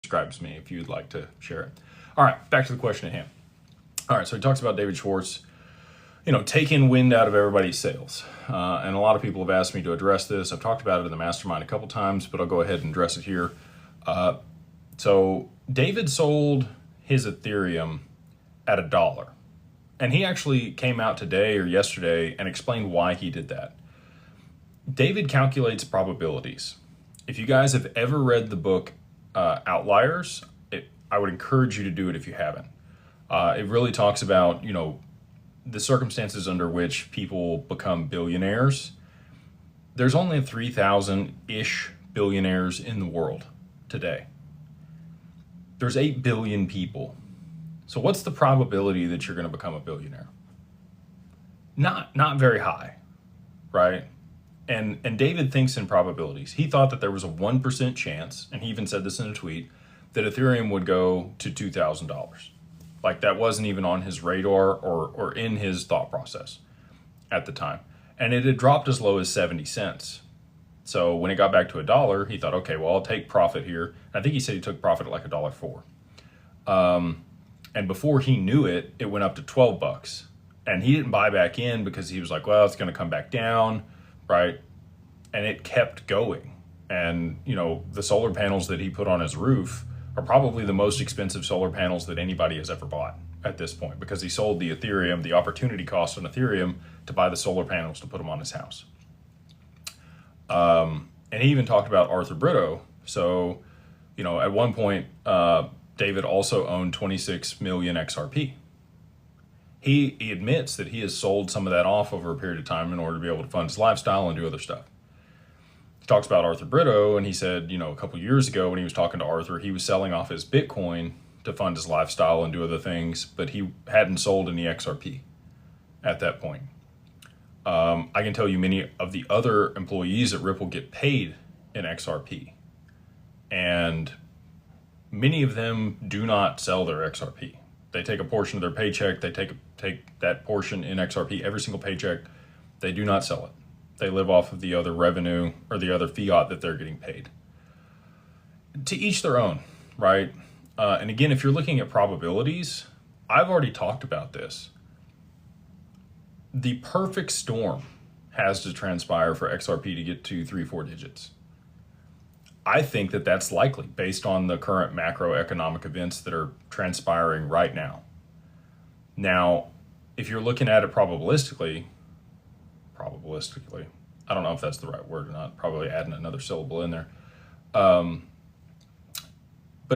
Describes me if you'd like to share it. All right, back to the question at hand. All right, so he talks about David Schwartz, taking wind out of everybody's sails. And a lot of people have asked me to address this. I've talked about it in the mastermind a couple times, but I'll go ahead and address it here. So David sold his Ethereum at $1. And he actually came out today or yesterday and explained why he did that. David calculates probabilities. If you guys have ever read the book Outliers, I would encourage you to do it if you haven't. It really talks about, the circumstances under which people become billionaires. There's only 3,000-ish billionaires in the world today. There's 8 billion people. So what's the probability that you're going to become a billionaire? Not very high, right? And David thinks in probabilities. He thought that there was a 1% chance, and he even said this in a tweet, that Ethereum would go to $2,000. Like that wasn't even on his radar or in his thought process at the time. And it had dropped as low as 70 cents. So when it got back to $1, he thought, okay, well, I'll take profit here. I think he said he took profit at like $1.04. And before he knew it, it went up to $12. And he didn't buy back in because he was like, well, it's going to come back down, right? And it kept going. And, the solar panels that he put on his roof are probably the most expensive solar panels that anybody has ever bought at this point, because he sold the Ethereum, the opportunity cost on Ethereum, to buy the solar panels to put them on his house. And he even talked about Arthur Britto. So, at one point, David also owned 26 million XRP. He admits that he has sold some of that off over a period of time in order to be able to fund his lifestyle and do other stuff. He talks about Arthur Britto, and he said, a couple years ago when he was talking to Arthur, he was selling off his Bitcoin to fund his lifestyle and do other things, but he hadn't sold any XRP at that point. I can tell you many of the other employees at Ripple get paid in XRP, and many of them do not sell their XRP. They take a portion of their paycheck, they take that portion in XRP every single paycheck. They do not sell it. They live off of the other revenue or the other fiat that they're getting paid. To each their own, right? And again, if you're looking at probabilities, I've already talked about this. The perfect storm has to transpire for XRP to get to 3-4 digits. I think that that's likely based on the current macroeconomic events that are transpiring right now. Now, if you're looking at it probabilistically, I don't know if that's the right word or not, probably adding another syllable in there.